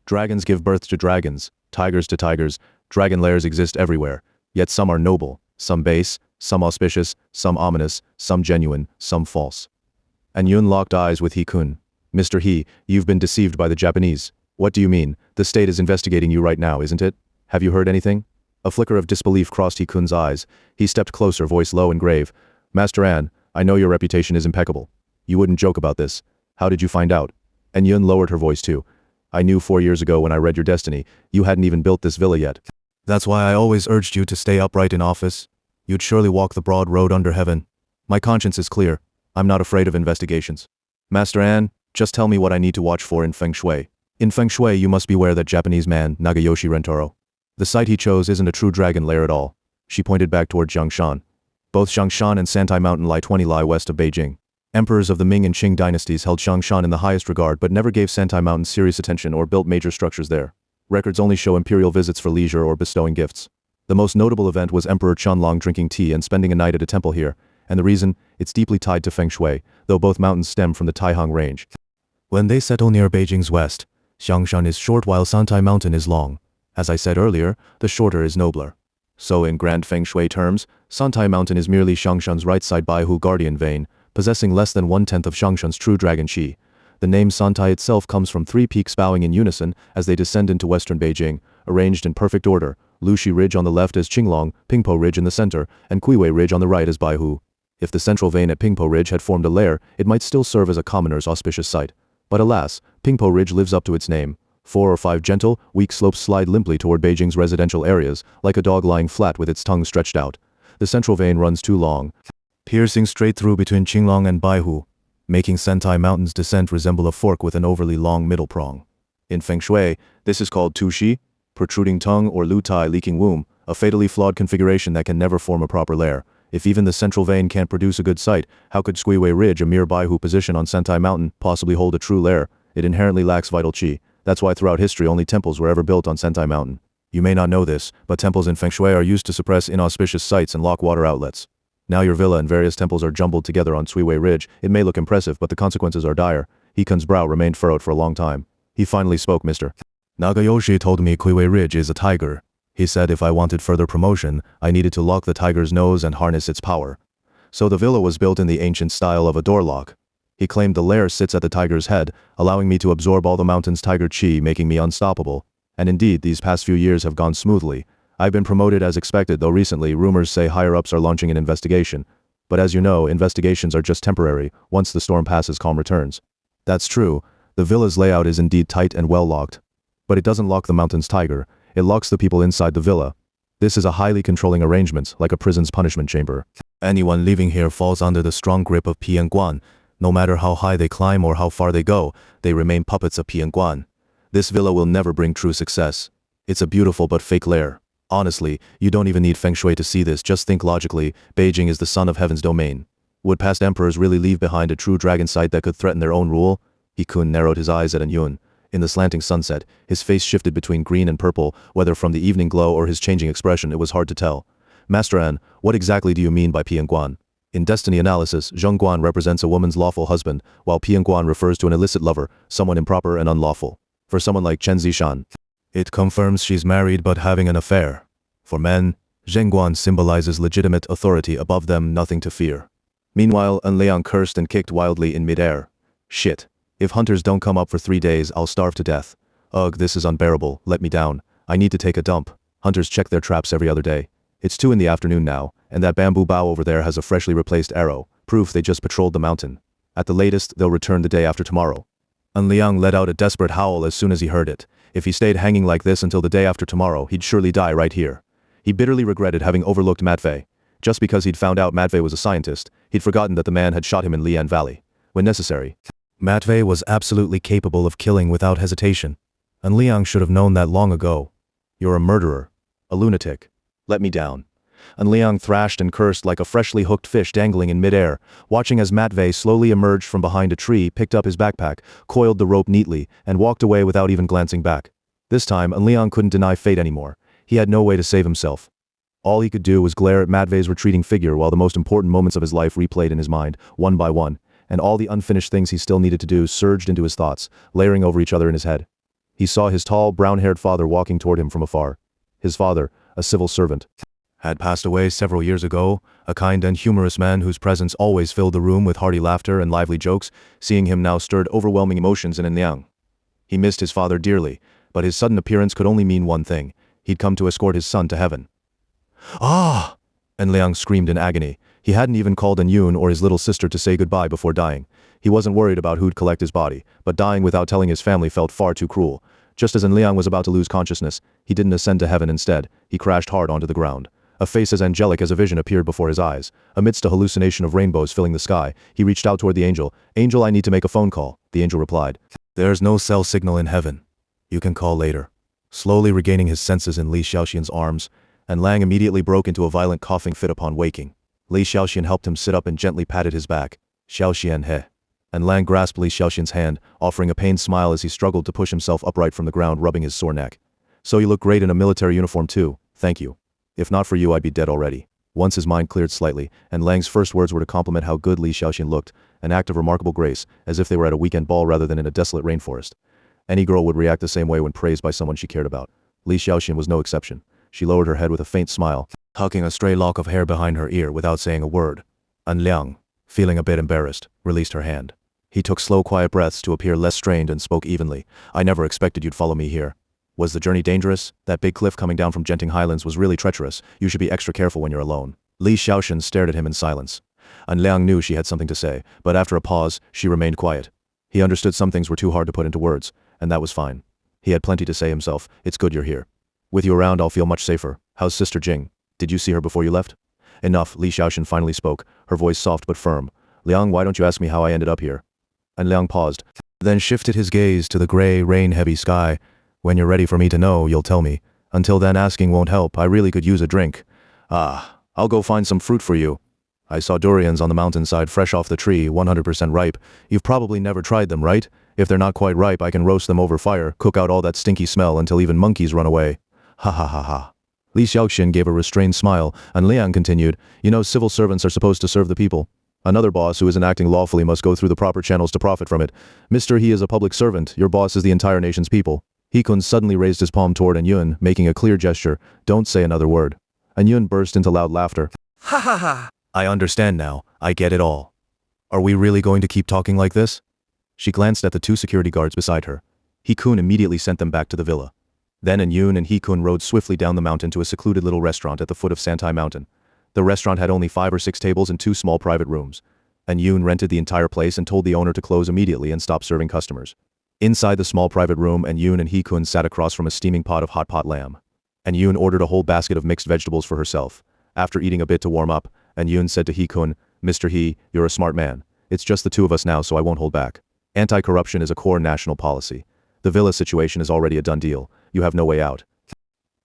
[SPEAKER 1] Dragons give birth to dragons, tigers to tigers, dragon lairs exist everywhere, yet some are noble, some base, some auspicious, some ominous, some genuine, some false. And Yun locked eyes with He-kun. Mr. He, you've been deceived by the Japanese. What do you mean? The state is investigating you right now, isn't it? Have you heard anything? A flicker of disbelief crossed He-kun's eyes. He stepped closer, voice low and grave. Master An, I know your reputation is impeccable. You wouldn't joke about this. How did you find out? And Yun lowered her voice too. I knew 4 years ago when I read your destiny, you hadn't even built this villa yet. That's why I always urged you to stay upright in office. You'd surely walk the broad road under heaven. My conscience is clear. I'm not afraid of investigations. Master An, just tell me what I need to watch for in Feng Shui. In Feng Shui, you must beware that Japanese man, Nagayoshi Rentaro. The site he chose isn't a true dragon lair at all. She pointed back toward Jiangshan. Both Xiangshan and Santai Mountain lie west of Beijing. Emperors of the Ming and Qing dynasties held Xiangshan in the highest regard but never gave Santai Mountain serious attention or built major structures there. Records only show imperial visits for leisure or bestowing gifts. The most notable event was Emperor Qianlong drinking tea and spending a night at a temple here, and the reason, it's deeply tied to Feng Shui, though both mountains stem from the Taihang Range. When they settle near Beijing's west, Xiangshan is short while Santai Mountain is long. As I said earlier, the shorter is nobler. So in grand Feng Shui terms, Santai Mountain is merely Xiangshan's right side Baihu guardian vein, possessing less than 1/10 of Xiangshan's true dragon qi. The name Santai itself comes from 3 peaks bowing in unison as they descend into western Beijing, arranged in perfect order, Lushi Ridge on the left as Qinglong, Pingpo Ridge in the center, and Kuiwei Ridge on the right as Baihu. If the central vein at Pingpo Ridge had formed a lair, it might still serve as a commoner's auspicious site. But alas, Pingpo Ridge lives up to its name. 4 or 5 gentle, weak slopes slide limply toward Beijing's residential areas, like a dog lying flat with its tongue stretched out. The central vein runs too long, piercing straight through between Qinglong and Baihu, making Santai Mountain's descent resemble a fork with an overly long middle prong. In Feng Shui, this is called tushi, protruding tongue, or lu tai, leaking womb, a fatally flawed configuration that can never form a proper lair. If even the central vein can't produce a good site, how could Skuiwei Ridge, a mere Baihu position on Santai Mountain, possibly hold a true lair? It inherently lacks vital qi. That's why throughout history only temples were ever built on Santai Mountain. You may not know this, but temples in Feng Shui are used to suppress inauspicious sites and lock water outlets. Now your villa and various temples are jumbled together on Skuiwei Ridge. It may look impressive, but the consequences are dire. He-kun's brow remained furrowed for a long time. He finally spoke. Mr. Nagayoshi told me Kuiwei Ridge is a tiger. He said if I wanted further promotion, I needed to lock the tiger's nose and harness its power. So the villa was built in the ancient style of a door lock. He claimed the lair sits at the tiger's head, allowing me to absorb all the mountain's tiger chi, making me unstoppable. And indeed, these past few years have gone smoothly. I've been promoted as expected, though recently rumors say higher-ups are launching an investigation. But as you know, investigations are just temporary. Once the storm passes, calm returns. That's true. The villa's layout is indeed tight and well locked. But it doesn't lock the mountain's tiger. It locks the people inside the villa. This is a highly controlling arrangement, like a prison's punishment chamber. Anyone living here falls under the strong grip of Pi and Guan. No matter how high they climb or how far they go, they remain puppets of Pi and Guan. This villa will never bring true success. It's a beautiful but fake lair. Honestly, you don't even need Feng Shui to see this. Just think logically. Beijing is the son of heaven's domain. Would past emperors really leave behind a true dragon site that could threaten their own rule? He-kun narrowed his eyes at An-yun. In the slanting sunset, his face shifted between green and purple. Whether from the evening glow or his changing expression, it was hard to tell. Master An, what exactly do you mean by Pi and Guan? In destiny analysis, Zheng Guan represents a woman's lawful husband, while Pi and Guan refers to an illicit lover, someone improper and unlawful. For someone like Chen Zishan, it confirms she's married but having an affair. For men, Zheng Guan symbolizes legitimate authority above them, nothing to fear. Meanwhile, An Liang cursed and kicked wildly in midair. Shit. If hunters don't come up for 3 days, I'll starve to death. Ugh, this is unbearable. Let me down. I need to take a dump. Hunters check their traps every other day. It's 2 in the afternoon now, and that bamboo bough over there has a freshly replaced arrow, proof they just patrolled the mountain. At the latest, they'll return the day after tomorrow. An Liang let out a desperate howl as soon as he heard it. If he stayed hanging like this until the day after tomorrow, he'd surely die right here. He bitterly regretted having overlooked Matvei. Just because he'd found out Matvei was a scientist, he'd forgotten that the man had shot him in Lian Valley. When necessary, Matvei was absolutely capable of killing without hesitation. And Liang should have known that long ago. You're a murderer. A lunatic. Let me down. And Liang thrashed and cursed like a freshly hooked fish dangling in midair, watching as Matvei slowly emerged from behind a tree, picked up his backpack, coiled the rope neatly, and walked away without even glancing back. This time, An Liang couldn't deny fate anymore. He had no way to save himself. All he could do was glare at Matvei's retreating figure while the most important moments of his life replayed in his mind, one by one, and all the unfinished things he still needed to do surged into his thoughts, layering over each other in his head. He saw his tall, brown-haired father walking toward him from afar. His father, a civil servant, had passed away several years ago, a kind and humorous man whose presence always filled the room with hearty laughter and lively jokes. Seeing him now stirred overwhelming emotions in Liang. He missed his father dearly, but his sudden appearance could only mean one thing: he'd come to escort his son to heaven. Ah! And Liang screamed in agony. He hadn't even called Yun or his little sister to say goodbye before dying. He wasn't worried about who'd collect his body, but dying without telling his family felt far too cruel. Just as Liang was about to lose consciousness, he didn't ascend to heaven. Instead, he crashed hard onto the ground. A face as angelic as a vision appeared before his eyes. Amidst a hallucination of rainbows filling the sky, he reached out toward the angel. "Angel, I need to make a phone call." The angel replied, "There's no cell signal in heaven. You can call later." Slowly regaining his senses in Li Xiaoxian's arms, and Lang immediately broke into a violent coughing fit upon waking. Li Xiaoxian helped him sit up and gently patted his back. "Xiaoxian he." And Lang grasped Li Xiaoxian's hand, offering a pained smile as he struggled to push himself upright from the ground, rubbing his sore neck. "So you look great in a military uniform too, thank you. If not for you, I'd be dead already." Once his mind cleared slightly, and Lang's first words were to compliment how good Li Xiaoxian looked, an act of remarkable grace, as if they were at a weekend ball rather than in a desolate rainforest. Any girl would react the same way when praised by someone she cared about. Li Xiaoxian was no exception. She lowered her head with a faint smile, tucking a stray lock of hair behind her ear without saying a word. And Liang, feeling a bit embarrassed, released her hand. He took slow, quiet breaths to appear less strained and spoke evenly. "I never expected you'd follow me here. Was the journey dangerous? That big cliff coming down from Genting Highlands was really treacherous. You should be extra careful when you're alone." Li Xiaoxian stared at him in silence. And Liang knew she had something to say, but after a pause, she remained quiet. He understood some things were too hard to put into words, and that was fine. He had plenty to say himself. "It's good you're here. With you around, I'll feel much safer. How's Sister Jing? Did you see her before you left?" "Enough," Li Xiaoxian finally spoke, her voice soft but firm. "Liang, why don't you ask me how I ended up here?" And Liang paused, then shifted his gaze to the gray, rain-heavy sky. "When you're ready for me to know, you'll tell me. Until then, asking won't help. I really could use a drink." I'll go find some fruit for you. I saw durians on the mountainside fresh off the tree, 100% ripe. You've probably never tried them, right? If they're not quite ripe, I can roast them over fire, cook out all that stinky smell until even monkeys run away." "Ha ha ha ha." Li Xiaoxian gave a restrained smile, and Liang continued, "You know, civil servants are supposed to serve the people. Another boss who isn't acting lawfully must go through the proper channels to profit from it. Mr. He is a public servant. Your boss is the entire nation's people." He-kun suddenly raised his palm toward Yun, making a clear gesture. "Don't say another word." Yun burst into loud laughter.
[SPEAKER 2] Ha ha ha.
[SPEAKER 1] "I understand now. I get it all. Are we really going to keep talking like this?" She glanced at the two security guards beside her. He-kun immediately sent them back to the villa. Then Yun and He-kun rode swiftly down the mountain to a secluded little restaurant at the foot of Santai Mountain. The restaurant had only 5 or 6 tables and 2 small private rooms. Yun rented the entire place and told the owner to close immediately and stop serving customers. Inside the small private room, Yun and He-kun sat across from a steaming pot of hot pot lamb. Yun ordered a whole basket of mixed vegetables for herself. After eating a bit to warm up, Yun said to He-kun, "Mr. He, you're a smart man. It's just the two of us now, so I won't hold back. Anti-corruption is a core national policy. The villa situation is already a done deal. You have no way out.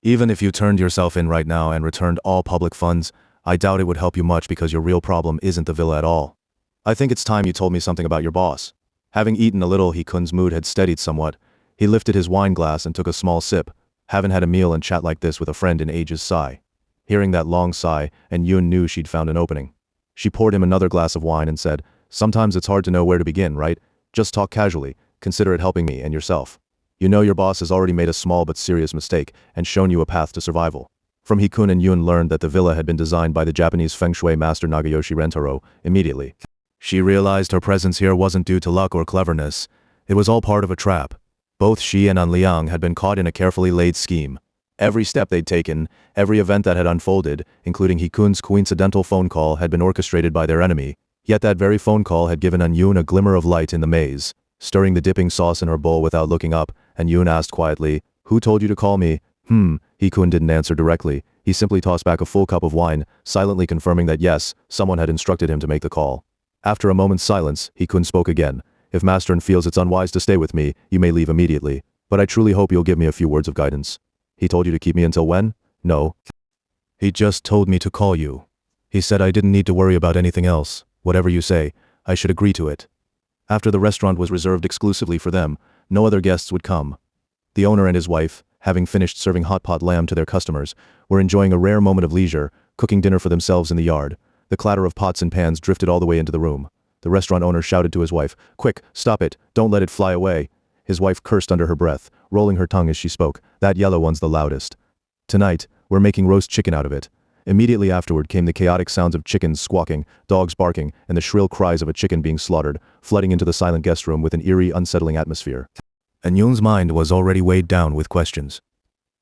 [SPEAKER 1] Even if you turned yourself in right now and returned all public funds, I doubt it would help you much because your real problem isn't the villa at all. I think it's time you told me something about your boss." Having eaten a little, He-kun's mood had steadied somewhat. He lifted his wine glass and took a small sip. "Haven't had a meal and chat like this with a friend in ages." Sigh. Hearing that long sigh, Yun knew she'd found an opening. She poured him another glass of wine and said, "Sometimes it's hard to know where to begin, right? Just talk casually. Consider it helping me and yourself. You know your boss has already made a small but serious mistake and shown you a path to survival." From He-kun, and Yun learned that the villa had been designed by the Japanese Feng Shui master Nagayoshi Rentaro. Immediately, she realized her presence here wasn't due to luck or cleverness. It was all part of a trap. Both she and Liang had been caught in a carefully laid scheme. Every step they'd taken, every event that had unfolded, including He-kun's coincidental phone call, had been orchestrated by their enemy. Yet that very phone call had given Yun a glimmer of light in the maze. Stirring the dipping sauce in her bowl without looking up, Yun asked quietly, "Who told you to call me?" He-kun didn't answer directly. He simply tossed back a full cup of wine, silently confirming that yes, someone had instructed him to make the call. After a moment's silence, He-kun spoke again. "If Master feels it's unwise to stay with me, you may leave immediately. But I truly hope you'll give me a few words of guidance." "He told you to keep me until when?" "No. He just told me to call you. He said I didn't need to worry about anything else. Whatever you say, I should agree to it." After the restaurant was reserved exclusively for them, no other guests would come. The owner and his wife, having finished serving hot pot lamb to their customers, were enjoying a rare moment of leisure, cooking dinner for themselves in the yard. The clatter of pots and pans drifted all the way into the room. The restaurant owner shouted to his wife, "Quick, stop it, don't let it fly away." His wife cursed under her breath, rolling her tongue as she spoke. "That yellow one's the loudest. Tonight, we're making roast chicken out of it." Immediately afterward came the chaotic sounds of chickens squawking, dogs barking, and the shrill cries of a chicken being slaughtered, flooding into the silent guest room with an eerie, unsettling atmosphere. And Yoon's mind was already weighed down with questions.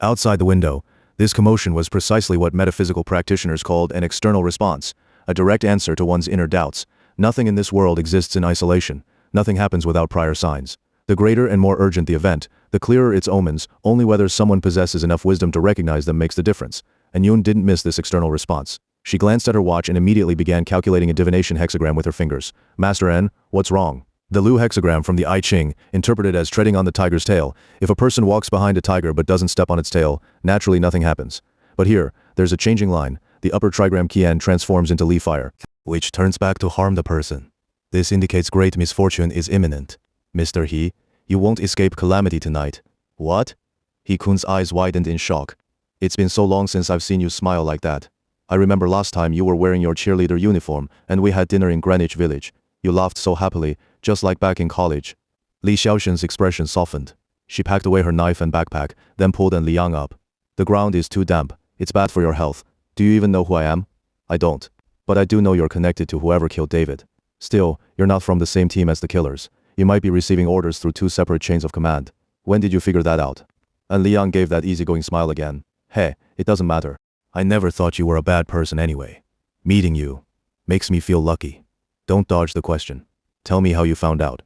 [SPEAKER 1] Outside the window, this commotion was precisely what metaphysical practitioners called an external response, a direct answer to one's inner doubts. Nothing in this world exists in isolation. Nothing happens without prior signs. The greater and more urgent the event, the clearer its omens. Only whether someone possesses enough wisdom to recognize them makes the difference. And Yoon didn't miss this external response. She glanced at her watch and immediately began calculating a divination hexagram with her fingers. Master N, what's wrong? The Lu hexagram from the I Ching, interpreted as treading on the tiger's tail. If a person walks behind a tiger but doesn't step on its tail, naturally nothing happens. But here, there's a changing line. The upper trigram Qian transforms into Li fire, which turns back to harm the person. This indicates great misfortune is imminent. Mr. He, you won't escape calamity tonight. What? He Kun's eyes widened in shock. It's been so long since I've seen you smile like that. I remember last time you were wearing your cheerleader uniform and we had dinner in Greenwich Village. You laughed so happily, just like back in college. Li Xiaoxin's expression softened. She packed away her knife and backpack, then pulled Liang up. The ground is too damp. It's bad for your health. Do you even know who I am? I don't. But I do know you're connected to whoever killed David. Still, you're not from the same team as the killers. You might be receiving orders through two separate chains of command. When did you figure that out? And Liang gave that easygoing smile again. Hey, it doesn't matter. I never thought you were a bad person anyway. Meeting you makes me feel lucky. Don't dodge the question. Tell me how you found out.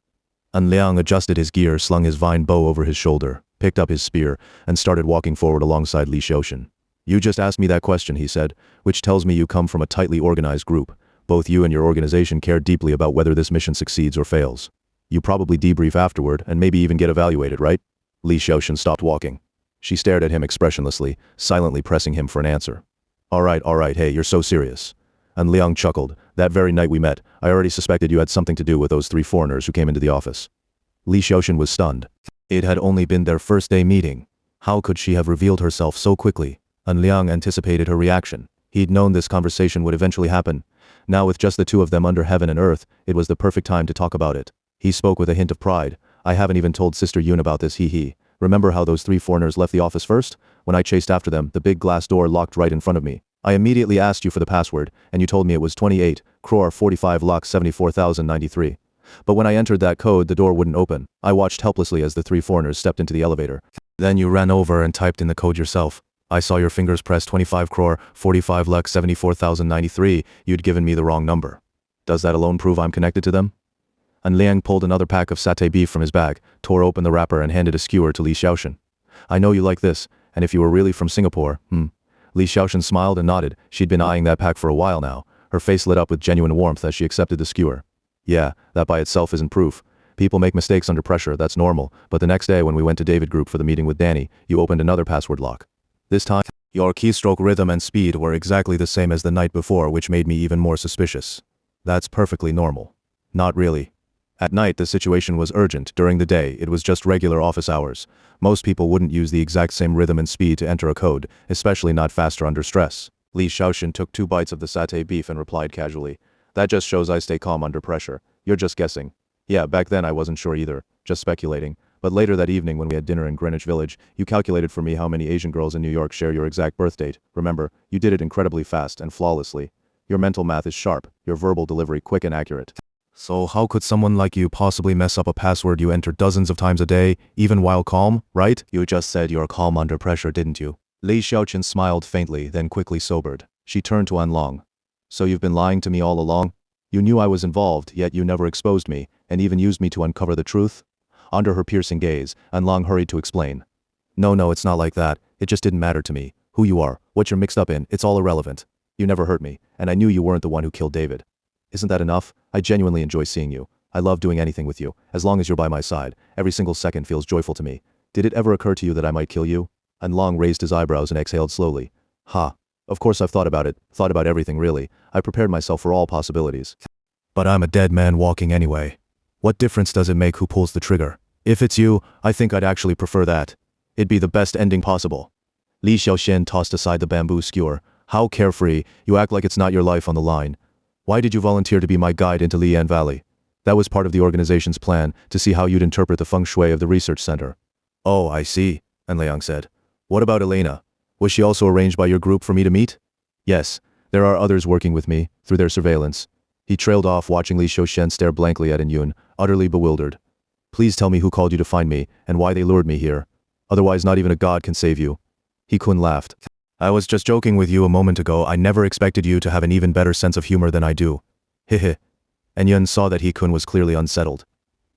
[SPEAKER 1] And Liang adjusted his gear, slung his vine bow over his shoulder, picked up his spear, and started walking forward alongside Li Xiaoxin. You just asked me that question, he said, which tells me you come from a tightly organized group. Both you and your organization care deeply about whether this mission succeeds or fails. You probably debrief afterward and maybe even get evaluated, right? Li Xiaoxin stopped walking. She stared at him expressionlessly, silently pressing him for an answer. All right, hey, you're so serious. And Liang chuckled. That very night we met, I already suspected you had something to do with those three foreigners who came into the office. Li Xiaoxin was stunned. It had only been their first day meeting. How could she have revealed herself so quickly? And Liang anticipated her reaction. He'd known this conversation would eventually happen. Now with just the two of them under heaven and earth, it was the perfect time to talk about it. He spoke with a hint of pride. I haven't even told Sister Yoon about this, he. Remember how those three foreigners left the office first? When I chased after them, the big glass door locked right in front of me. I immediately asked you for the password, and you told me it was 28 crore 45 lakh 74,093. But when I entered that code, the door wouldn't open. I watched helplessly as the three foreigners stepped into the elevator. Then you ran over and typed in the code yourself. I saw your fingers press 25 crore 45 lakh 74,093. You'd given me the wrong number. Does that alone prove I'm connected to them? And Liang pulled another pack of satay beef from his bag, tore open the wrapper and handed a skewer to Li Xiaoxin. I know you like this, and if you were really from Singapore, Li Xiaoxin smiled and nodded. She'd been eyeing that pack for a while now. Her face lit up with genuine warmth as she accepted the skewer. Yeah, that by itself isn't proof. People make mistakes under pressure, that's normal, but the next day when we went to David Group for the meeting with Danny, you opened another password lock. This time, your keystroke rhythm and speed were exactly the same as the night before, which made me even more suspicious. That's perfectly normal. Not really. At night, the situation was urgent. During the day, it was just regular office hours. Most people wouldn't use the exact same rhythm and speed to enter a code, especially not faster under stress. Li Xiaoxin took 2 bites of the satay beef and replied casually. That just shows I stay calm under pressure. You're just guessing. Yeah, back then I wasn't sure either, just speculating. But later that evening when we had dinner in Greenwich Village, you calculated for me how many Asian girls in New York share your exact birth date. Remember, you did it incredibly fast and flawlessly. Your mental math is sharp, your verbal delivery quick and accurate. So how could someone like you possibly mess up a password you enter dozens of times a day, even while calm, right? You just said you're calm under pressure, didn't you? Li Xiaoqin smiled faintly, then quickly sobered. She turned to Anlong. So you've been lying to me all along? You knew I was involved, yet you never exposed me, and even used me to uncover the truth? Under her piercing gaze, Anlong hurried to explain. No, it's not like that. It just didn't matter to me. Who you are, what you're mixed up in, it's all irrelevant. You never hurt me, and I knew you weren't the one who killed David. Isn't that enough? I genuinely enjoy seeing you. I love doing anything with you. As long as you're by my side, every single second feels joyful to me. Did it ever occur to you that I might kill you? And Long raised his eyebrows and exhaled slowly. Ha. Of course I've thought about it, thought about everything really. I prepared myself for all possibilities. But I'm a dead man walking anyway. What difference does it make who pulls the trigger? If it's you, I think I'd actually prefer that. It'd be the best ending possible. Li Xiaoxian tossed aside the bamboo skewer. How carefree, you act like it's not your life on the line. Why did you volunteer to be my guide into Lian Valley? That was part of the organization's plan, to see how you'd interpret the Feng Shui of the research center. Oh, I see, and Liang said. What about Elena? Was she also arranged by your group for me to meet? Yes, there are others working with me, through their surveillance. He trailed off, watching Li Xiaoshen stare blankly at Yun, utterly bewildered. Please tell me who called you to find me, and why they lured me here. Otherwise not even a god can save you. He Kun laughed. I was just joking with you a moment ago. I never expected you to have an even better sense of humor than I do. Hehe. And Yun saw that He Kun was clearly unsettled.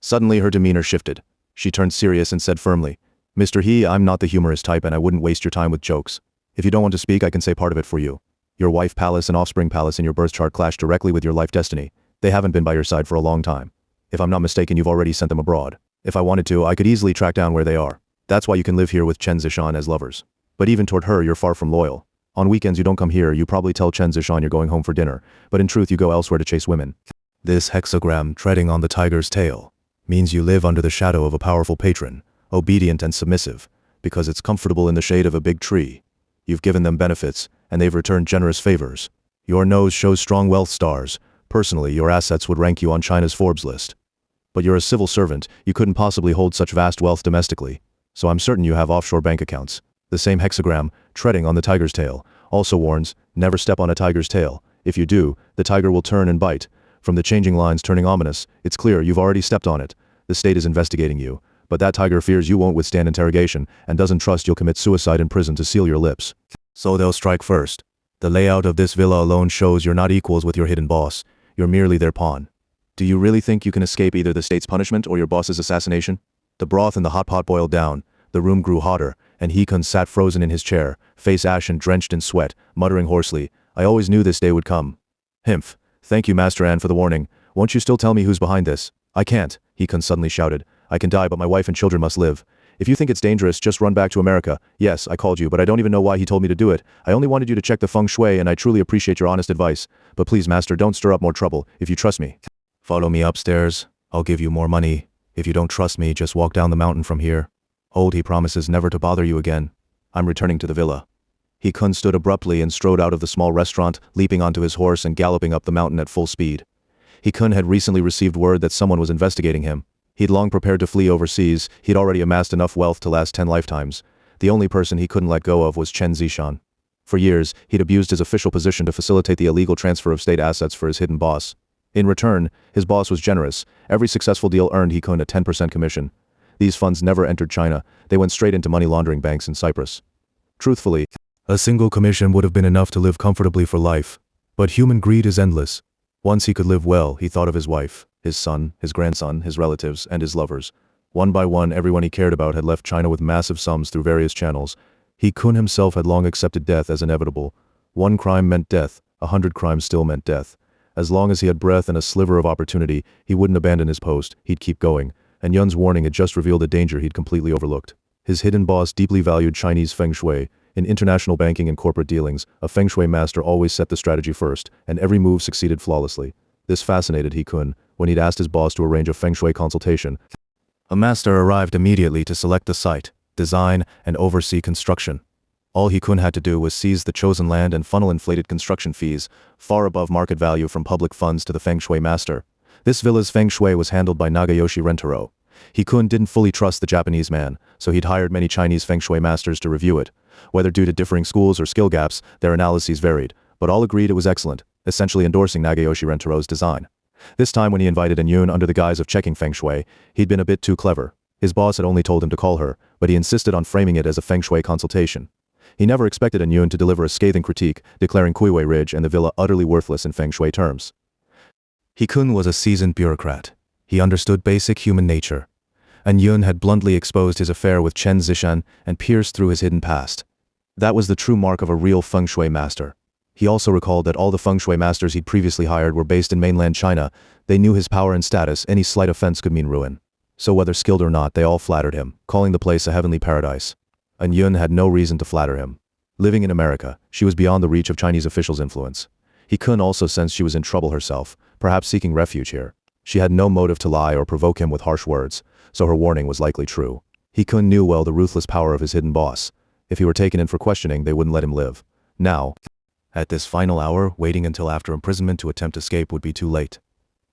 [SPEAKER 1] Suddenly her demeanor shifted. She turned serious and said firmly, Mr. He, I'm not the humorous type and I wouldn't waste your time with jokes. If you don't want to speak, I can say part of it for you. Your wife palace and offspring palace in your birth chart clash directly with your life destiny. They haven't been by your side for a long time. If I'm not mistaken, you've already sent them abroad. If I wanted to, I could easily track down where they are. That's why you can live here with Chen Zishan as lovers. But even toward her, you're far from loyal. On weekends you don't come here, you probably tell Chen Zishan you're going home for dinner, but in truth you go elsewhere to chase women. This hexagram, treading on the tiger's tail, means you live under the shadow of a powerful patron, obedient and submissive, because it's comfortable in the shade of a big tree. You've given them benefits, and they've returned generous favors. Your nose shows strong wealth stars. Personally, your assets would rank you on China's Forbes list. But you're a civil servant, you couldn't possibly hold such vast wealth domestically, so I'm certain you have offshore bank accounts. The same hexagram, treading on the tiger's tail, also warns, never step on a tiger's tail. If you do, the tiger will turn and bite. From the changing lines turning ominous, it's clear you've already stepped on it. The state is investigating you, but that tiger fears you won't withstand interrogation and doesn't trust you'll commit suicide in prison to seal your lips. So they'll strike first. The layout of this villa alone shows you're not equals with your hidden boss. You're merely their pawn. Do you really think you can escape either the state's punishment or your boss's assassination? The broth in the hot pot boiled down. The room grew hotter, and He Kun sat frozen in his chair, face ashen, drenched in sweat, muttering hoarsely, I always knew this day would come. Himph. Thank you, Master An, for the warning. Won't you still tell me who's behind this? I can't, He Kun suddenly shouted. I can die, but my wife and children must live. If you think it's dangerous, just run back to America. Yes, I called you, but I don't even know why he told me to do it. I only wanted you to check the Feng Shui, and I truly appreciate your honest advice. But please, Master, don't stir up more trouble, if you trust me. Follow me upstairs. I'll give you more money. If you don't trust me, just walk down the mountain from here. Hold, he promises never to bother you again. I'm returning to the villa. He Kun stood abruptly and strode out of the small restaurant, leaping onto his horse and galloping up the mountain at full speed. He Kun had recently received word that someone was investigating him. He'd long prepared to flee overseas. He'd already amassed enough wealth to last 10 lifetimes. The only person he couldn't let go of was Chen Zishan. For years, he'd abused his official position to facilitate the illegal transfer of state assets for his hidden boss. In return, his boss was generous. Every successful deal earned He Kun a 10% commission. These funds never entered China. They went straight into money laundering banks in Cyprus. Truthfully, a single commission would have been enough to live comfortably for life. But human greed is endless. Once he could live well, he thought of his wife, his son, his grandson, his relatives, and his lovers. One by one, everyone he cared about had left China with massive sums through various channels. He Kun himself had long accepted death as inevitable. One crime meant death, 100 crimes still meant death. As long as he had breath and a sliver of opportunity, he wouldn't abandon his post, he'd keep going. And Yun's warning had just revealed a danger he'd completely overlooked. His hidden boss deeply valued Chinese Feng Shui. In international banking and corporate dealings, a Feng Shui master always set the strategy first, and every move succeeded flawlessly. This fascinated He Kun. When he'd asked his boss to arrange a Feng Shui consultation, a master arrived immediately to select the site, design, and oversee construction. All He Kun had to do was seize the chosen land and funnel inflated construction fees, far above market value from public funds to the Feng Shui master. This villa's Feng Shui was handled by Nagayoshi Rentaro. He Kun didn't fully trust the Japanese man, so he'd hired many Chinese Feng Shui masters to review it. Whether due to differing schools or skill gaps, their analyses varied, but all agreed it was excellent, essentially endorsing Nagayoshi Rentaro's design. This time when he invited Yun under the guise of checking Feng Shui, he'd been a bit too clever. His boss had only told him to call her, but he insisted on framing it as a Feng Shui consultation. He never expected Yun to deliver a scathing critique, declaring Kuiwei Ridge and the villa utterly worthless in Feng Shui terms. He Kun was a seasoned bureaucrat. He understood basic human nature. And Yun had bluntly exposed his affair with Chen Zishan and pierced through his hidden past. That was the true mark of a real Feng Shui master. He also recalled that all the Feng Shui masters he'd previously hired were based in mainland China. They knew his power and status. Any slight offense could mean ruin. So whether skilled or not, they all flattered him, calling the place a heavenly paradise. And Yun had no reason to flatter him. Living in America, she was beyond the reach of Chinese officials' influence. He Kun also sensed she was in trouble herself, perhaps seeking refuge here. She had no motive to lie or provoke him with harsh words, so her warning was likely true. He Kun knew well the ruthless power of his hidden boss. If he were taken in for questioning, they wouldn't let him live. Now, at this final hour, waiting until after imprisonment to attempt escape would be too late.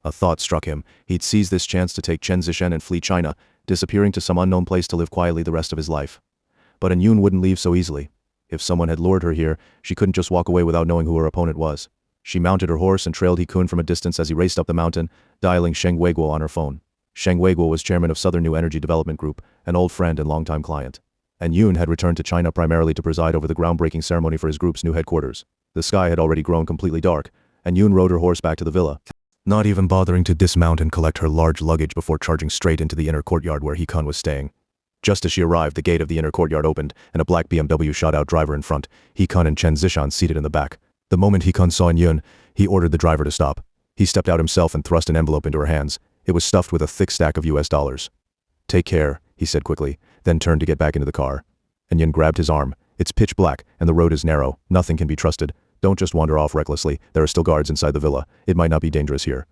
[SPEAKER 1] A thought struck him. He'd seize this chance to take Chen Zishan and flee China, disappearing to some unknown place to live quietly the rest of his life. But Yun wouldn't leave so easily. If someone had lured her here, she couldn't just walk away without knowing who her opponent was. She mounted her horse and trailed He Kun from a distance as he raced up the mountain, dialing Sheng Weiguo on her phone. Sheng Weiguo was chairman of Southern New Energy Development Group, an old friend and longtime client. And Yun had returned to China primarily to preside over the groundbreaking ceremony for his group's new headquarters. The sky had already grown completely dark, and Yun rode her horse back to the villa, not even bothering to dismount and collect her large luggage before charging straight into the inner courtyard where He Kun was staying. Just as she arrived, the gate of the inner courtyard opened, and a black BMW shot out, driver in front, He Kun and Chen Zishan seated in the back. The moment He Kun saw Yun, he ordered the driver to stop. He stepped out himself and thrust an envelope into her hands. It was stuffed with a thick stack of US dollars. "Take care," he said quickly, then turned to get back into the car. And Yun grabbed his arm. "It's pitch black, and the road is narrow. Nothing can be trusted. Don't just wander off recklessly. There are still guards inside the villa. It might not be dangerous here."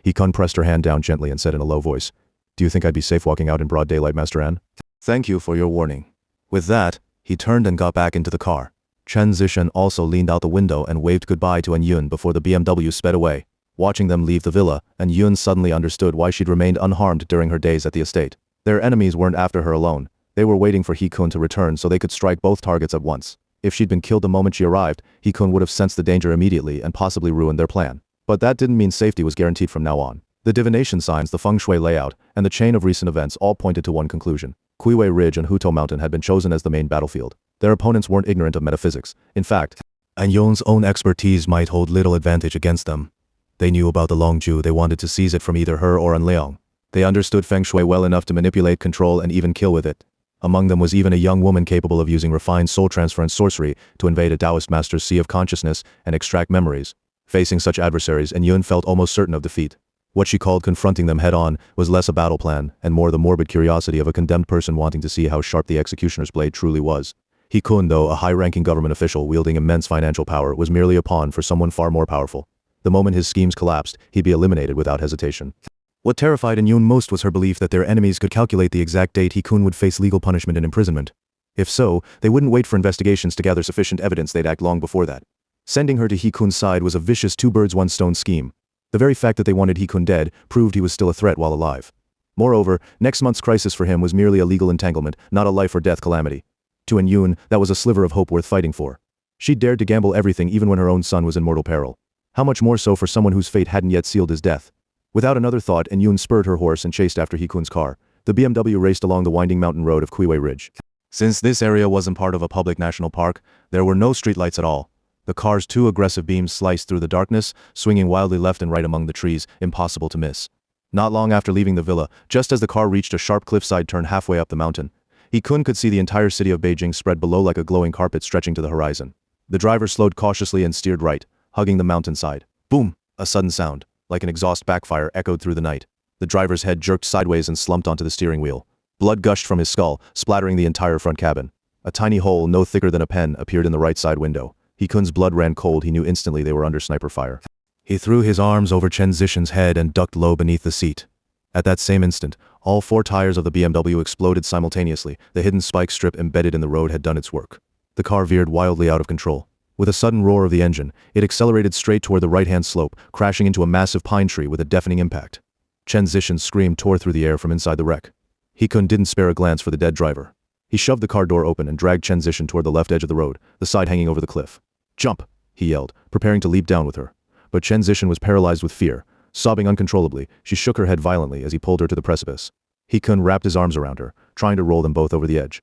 [SPEAKER 1] He Kun pressed her hand down gently and said in a low voice, "Do you think I'd be safe walking out in broad daylight, Master An?" "Thank you for your warning." With that, he turned and got back into the car. Chen Zishan also leaned out the window and waved goodbye to An Yun before the BMW sped away. Watching them leave the villa, An Yun suddenly understood why she'd remained unharmed during her days at the estate. Their enemies weren't after her alone. They were waiting for He Kun to return so they could strike both targets at once. If she'd been killed the moment she arrived, He Kun would have sensed the danger immediately and possibly ruined their plan. But that didn't mean safety was guaranteed from now on. The divination signs, the Feng Shui layout, and the chain of recent events all pointed to one conclusion. Kuiwei Ridge and Hutou Mountain had been chosen as the main battlefield. Their opponents weren't ignorant of metaphysics. In fact, An Yun's own expertise might hold little advantage against them. They knew about the Longju. They wanted to seize it from either her or An Liang. They understood Feng Shui well enough to manipulate, control, and even kill with it. Among them was even a young woman capable of using refined soul transference sorcery to invade a Taoist master's sea of consciousness and extract memories. Facing such adversaries, An Yun felt almost certain of defeat. What she called confronting them head-on was less a battle plan and more the morbid curiosity of a condemned person wanting to see how sharp the executioner's blade truly was. He Kun, though a high-ranking government official wielding immense financial power, was merely a pawn for someone far more powerful. The moment his schemes collapsed, he'd be eliminated without hesitation. What terrified An Yun most was her belief that their enemies could calculate the exact date He Kun would face legal punishment and imprisonment. If so, they wouldn't wait for investigations to gather sufficient evidence. They'd act long before that. Sending her to He Kun's side was a vicious two-birds-one-stone scheme. The very fact that they wanted He Kun dead proved he was still a threat while alive. Moreover, next month's crisis for him was merely a legal entanglement, not a life-or-death calamity. To An Yun, that was a sliver of hope worth fighting for. She dared to gamble everything even when her own son was in mortal peril. How much more so for someone whose fate hadn't yet sealed his death? Without another thought, An Yun spurred her horse and chased after He Kun's car. The BMW raced along the winding mountain road of Kuiwei Ridge. Since this area wasn't part of a public national park, there were no streetlights at all. The car's two aggressive beams sliced through the darkness, swinging wildly left and right among the trees, impossible to miss. Not long after leaving the villa, just as the car reached a sharp cliffside turn halfway up the mountain, He Kun could see the entire city of Beijing spread below like a glowing carpet stretching to the horizon. The driver slowed cautiously and steered right, hugging the mountainside. Boom! A sudden sound, like an exhaust backfire, echoed through the night. The driver's head jerked sideways and slumped onto the steering wheel. Blood gushed from his skull, splattering the entire front cabin. A tiny hole, no thicker than a pen, appeared in the right side window. He Kun's blood ran cold. He knew instantly they were under sniper fire. He threw his arms over Chen Zishan's head and ducked low beneath the seat. At that same instant, all four tires of the BMW exploded simultaneously. The hidden spike strip embedded in the road had done its work. The car veered wildly out of control. With a sudden roar of the engine, it accelerated straight toward the right-hand slope, crashing into a massive pine tree with a deafening impact. Chen Zishan's scream tore through the air from inside the wreck. He Kun didn't spare a glance for the dead driver. He shoved the car door open and dragged Chen Zishan toward the left edge of the road, the side hanging over the cliff. "Jump!" he yelled, preparing to leap down with her. But Chen Zishan was paralyzed with fear. Sobbing uncontrollably, she shook her head violently as he pulled her to the precipice. He Kun wrapped his arms around her, trying to roll them both over the edge.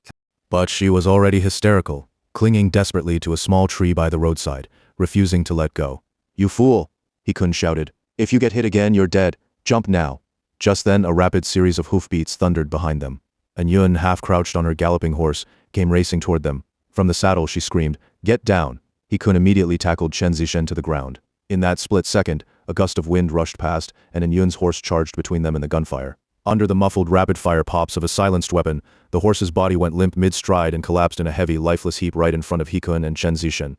[SPEAKER 1] But she was already hysterical, clinging desperately to a small tree by the roadside, refusing to let go. "You fool!" He Kun shouted. "If you get hit again, you're dead. Jump now." Just then, a rapid series of hoofbeats thundered behind them. An Yun, half crouched on her galloping horse, came racing toward them. From the saddle, she screamed, "Get down!" He Kun immediately tackled Chen Zishan to the ground. In that split second, a gust of wind rushed past, and An Yun's horse charged between them and the gunfire. Under the muffled rapid-fire pops of a silenced weapon, the horse's body went limp mid-stride and collapsed in a heavy, lifeless heap right in front of He Kun and Chen Zishan.